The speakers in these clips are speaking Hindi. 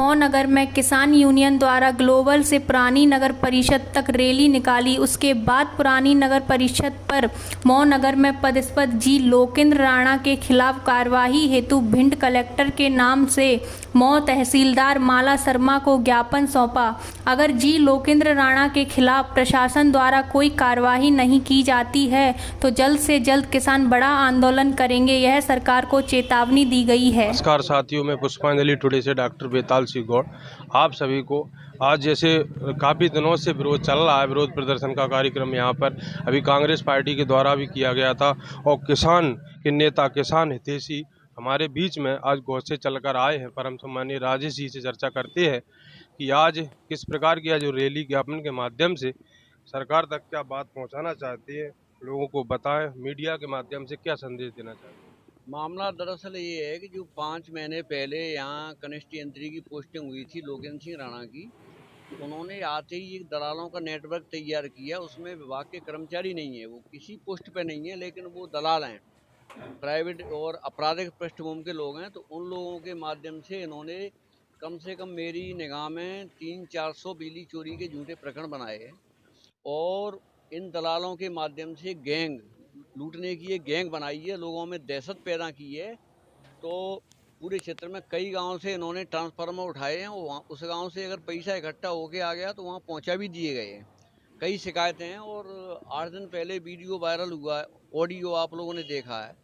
मऊ नगर में किसान यूनियन द्वारा ग्लोबल से पुरानी नगर परिषद तक रैली निकाली। उसके बाद पुरानी नगर परिषद पर मऊ नगर में पदस्थ जी लोकेंद्र राणा के खिलाफ कार्यवाही हेतु भिंड कलेक्टर के नाम से मऊ तहसीलदार माला शर्मा को ज्ञापन सौंपा। अगर जी लोकेंद्र राणा के खिलाफ प्रशासन द्वारा कोई कार्यवाही नहीं की जाती है तो जल्द से जल्द किसान बड़ा आंदोलन करेंगे, यह सरकार को चेतावनी दी गई है। नमस्कार साथियों, मैं पुष्पांजलि टुडे से डॉक्टर बेताल सिंह गौड़। आप सभी को आज जैसे काफ़ी दिनों से विरोध चल रहा है, विरोध प्रदर्शन का कार्यक्रम यहाँ पर अभी कांग्रेस पार्टी के द्वारा भी किया गया था और किसान के नेता किसान हितैषी हमारे बीच में आज गौर से चलकर आए हैं। परम सम्मानीय राजेश जी से चर्चा करते हैं कि आज किस प्रकार की जो रैली ज्ञापन के माध्यम से सरकार तक क्या बात पहुँचाना चाहती है, लोगों को बताएं, मीडिया के माध्यम से क्या संदेश देना चाहते हैं। मामला दरअसल ये है कि जो 5 महीने पहले यहाँ कनिष्ठ की पोस्टिंग हुई थी लोकेंद्र सिंह राणा की, उन्होंने आते ही एक दलालों का नेटवर्क तैयार किया। उसमें विभाग के कर्मचारी नहीं है, वो किसी पोस्ट पे नहीं है, लेकिन वो दलाल हैं, प्राइवेट और आपराधिक पृष्ठभूमि के लोग हैं। तो उन लोगों के माध्यम से इन्होंने कम से कम मेरी निगाह में 300-400 बिजली चोरी के झूठे प्रकरण बनाए हैं और इन दलालों के माध्यम से गैंग लूटने की एक गैंग बनाई है, लोगों में दहशत पैदा की है। तो पूरे क्षेत्र में कई गांव से इन्होंने ट्रांसफार्मर उठाए हैं और उस गांव से अगर पैसा इकट्ठा होके आ गया तो वहां पहुंचा भी दिए गए हैं। कई शिकायतें हैं और 8 दिन पहले वीडियो वायरल हुआ है, ऑडियो आप लोगों ने देखा है।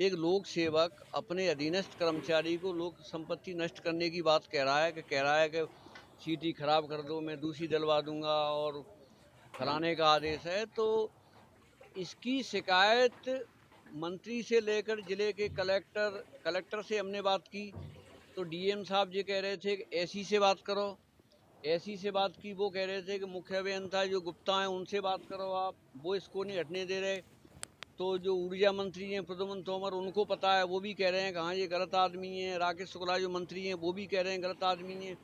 एक लोक सेवक अपने अधीनस्थ कर्मचारी को लोक संपत्ति नष्ट करने की बात कह रहा है कि सीटी खराब कर दो, मैं दूसरी डलवा दूंगा और फलाने का आदेश है। तो इसकी शिकायत मंत्री से लेकर जिले के कलेक्टर से हमने बात की तो डीएम साहब ये कह रहे थे कि एसी से बात करो, एसी से बात की, वो कह रहे थे कि मुख्य अभियंता जो गुप्ता हैं उनसे बात करो आप, वो इसको नहीं हटने दे रहे। तो जो ऊर्जा मंत्री हैं प्रद्युम्न तोमर, उनको पता है, वो भी कह रहे हैं कि हाँ ये गलत आदमी है। राकेश शुक्ला जो मंत्री हैं वो भी कह रहे हैं गलत आदमी है।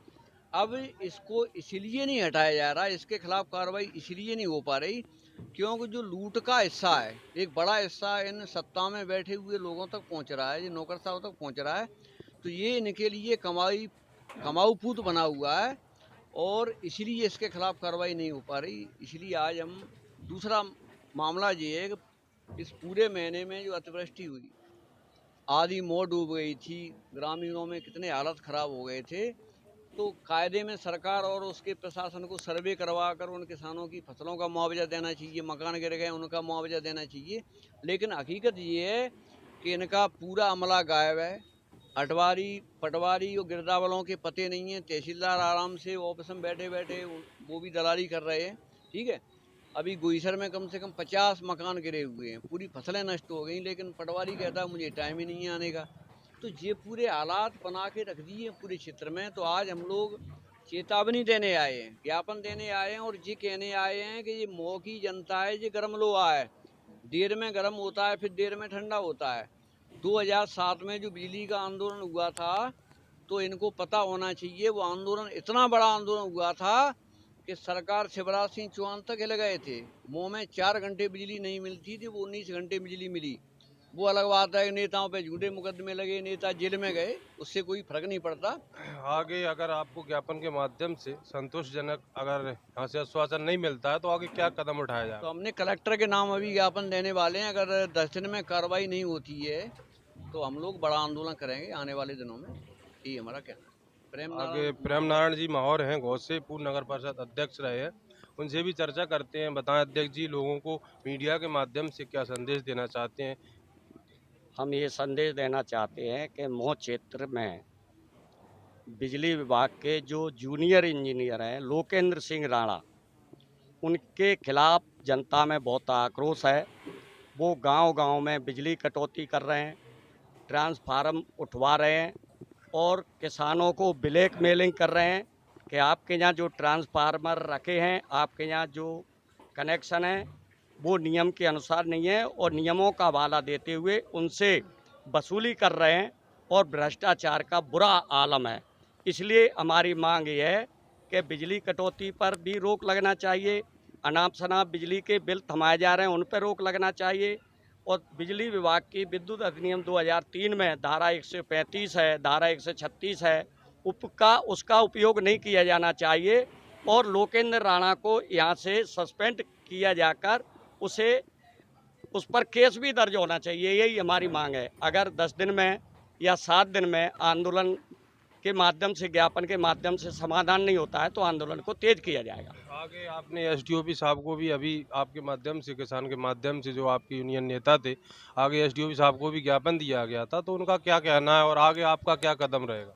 अब इसको इसलिए नहीं हटाया जा रहा, इसके खिलाफ कार्रवाई इसलिए नहीं हो पा रही क्योंकि जो लूट का हिस्सा है, एक बड़ा हिस्सा इन सत्ता में बैठे हुए लोगों तक पहुंच रहा है, जो नौकरशाहों तक पहुंच रहा है। तो ये इनके लिए कमाऊ पूत बना हुआ है और इसलिए इसके खिलाफ कार्रवाई नहीं हो पा रही। इसलिए आज हम दूसरा मामला ये है कि इस पूरे महीने में जो अतिवृष्टि हुई, आधी मौ डूब गई थी, ग्रामीणों में कितने हालत खराब हो गए थे। तो कायदे में सरकार और उसके प्रशासन को सर्वे करवा कर उन किसानों की फसलों का मुआवजा देना चाहिए, मकान गिर गए उनका मुआवजा देना चाहिए। लेकिन हकीकत ये है कि इनका पूरा अमला गायब है। अटवारी पटवारी और गिरदावलों के पते नहीं हैं। तहसीलदार आराम से ऑफिस में बैठे बैठे वो भी दलाली कर रहे हैं। ठीक है, अभी गुईसर में कम से कम 50 मकान गिरे हुए हैं, पूरी फसलें नष्ट हो गई, लेकिन पटवारी कहता है मुझे टाइम ही नहीं है आने का। तो ये पूरे हालात बना के रख दिए पूरे क्षेत्र में। तो आज हम लोग चेतावनी देने आए हैं, ज्ञापन देने आए हैं और ये कहने आए हैं कि ये मऊ की जनता है, ये गर्म लोहा है, देर में गर्म होता है फिर देर में ठंडा होता है। 2007 में जो बिजली का आंदोलन हुआ था तो इनको पता होना चाहिए, वो आंदोलन इतना बड़ा आंदोलन हुआ था कि सरकार शिवराज सिंह चौहान तक हिल गए थे। मऊ में 4 घंटे बिजली नहीं मिलती थी, वो 19 घंटे बिजली मिली। वो अलग बात है कि नेताओं पे झूठे मुकदमे लगे, नेता जेल में गए, उससे कोई फर्क नहीं पड़ता। आगे अगर आपको ज्ञापन के माध्यम से संतोषजनक अगर यहाँ से आश्वासन नहीं मिलता है तो आगे क्या कदम उठाया जाए? तो हमने कलेक्टर के नाम अभी ज्ञापन देने वाले हैं। अगर 10 दिन में कार्रवाई नहीं होती है तो हम लोग बड़ा आंदोलन करेंगे आने वाले दिनों में, यही हमारा कहना है। प्रेम नारायण जी माहौर हैं, गौर से पूर्व नगर परिषद अध्यक्ष रहे हैं, उनसे भी चर्चा करते हैं। बताएं अध्यक्ष जी, लोगों को मीडिया के माध्यम से क्या संदेश देना चाहते हैं? हम ये संदेश देना चाहते हैं कि मऊ क्षेत्र में बिजली विभाग के जो जूनियर इंजीनियर हैं लोकेंद्र सिंह राणा, उनके खिलाफ जनता में बहुत आक्रोश है। वो गांव-गांव में बिजली कटौती कर रहे हैं, ट्रांसफार्मर उठवा रहे हैं और किसानों को ब्लैकमेलिंग कर रहे हैं कि आपके यहाँ जो ट्रांसफार्मर रखे हैं, आपके यहाँ जो कनेक्शन है वो नियम के अनुसार नहीं है और नियमों का हवाला देते हुए उनसे वसूली कर रहे हैं और भ्रष्टाचार का बुरा आलम है। इसलिए हमारी मांग ये है कि बिजली कटौती पर भी रोक लगना चाहिए, अनाप शनाप बिजली के बिल थमाए जा रहे हैं उन पर रोक लगना चाहिए और बिजली विभाग की विद्युत अधिनियम 2003 में धारा 135 है, धारा 136 है, उसका उपयोग नहीं किया जाना चाहिए और लोकेंद्र राणा को यहाँ से सस्पेंड किया जाकर उस पर केस भी दर्ज होना चाहिए। यही हमारी मांग है। अगर 10 दिन में या 7 दिन में आंदोलन के माध्यम से, ज्ञापन के माध्यम से समाधान नहीं होता है तो आंदोलन को तेज किया जाएगा। आगे आपने एसडीओपी साहब को भी अभी आपके माध्यम से, किसान के माध्यम से, जो आपके यूनियन नेता थे, आगे एसडीओपी साहब को भी ज्ञापन दिया गया था, तो उनका क्या कहना है और आगे आपका क्या कदम रहेगा?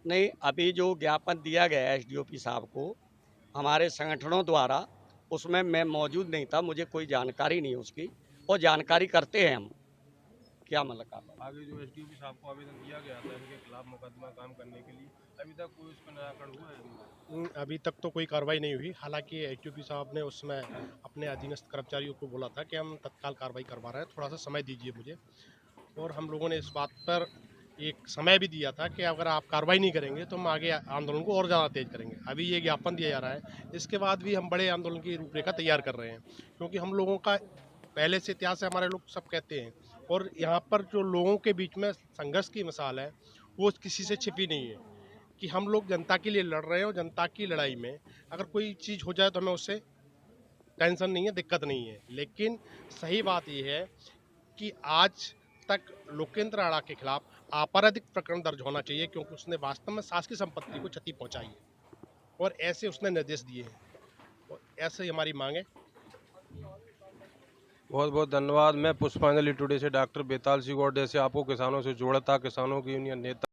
नहीं, अभी जो ज्ञापन दिया गया है एसडीओपी साहब को हमारे संगठनों द्वारा, उसमें मैं मौजूद नहीं था, मुझे कोई जानकारी नहीं उसकी, और जानकारी करते हैं हम क्या मतलब। आगे जो एसडीओपी साहब को आवेदन दिया गया था इनके खिलाफ मुकदमा काम करने के लिए, अभी तक कोई उसका निराकरण हुआ है? अभी तक तो कोई कार्रवाई नहीं हुई। हालांकि एसडीओपी साहब ने उसमें अपने अधीनस्थ कर्मचारियों को बोला था कि हम तत्काल कार्रवाई करवा रहे हैं, थोड़ा सा समय दीजिए मुझे। और हम लोगों ने इस बात पर एक समय भी दिया था कि अगर आप कार्रवाई नहीं करेंगे तो हम आगे आंदोलन को और ज़्यादा तेज करेंगे। अभी ये ज्ञापन दिया जा रहा है, इसके बाद भी हम बड़े आंदोलन की रूपरेखा तैयार कर रहे हैं, क्योंकि हम लोगों का पहले से इतिहास है, हमारे लोग सब कहते हैं। और यहाँ पर जो लोगों के बीच में संघर्ष की मिसाल है वो किसी से छिपी नहीं है कि हम लोग जनता के लिए लड़ रहे हैं, और जनता की लड़ाई में अगर कोई चीज़ हो जाए तो हमें उससे टेंशन नहीं है, दिक्कत नहीं है। लेकिन सही बात यह है कि आज तक लोकेंद्र राणा के खिलाफ आपराधिक प्रकरण दर्ज होना चाहिए, क्योंकि उसने वास्तव में शासकीय संपत्ति को क्षति पहुंचाई है और ऐसे उसने निर्देश दिए हैं, और ऐसे ही हमारी मांग है। बहुत बहुत धन्यवाद। मैं पुष्पांजलि टुडे से डॉक्टर बेताल सिंह गौड़, जैसे आपको किसानों से जोड़ा था, किसानों की यूनियन नेता।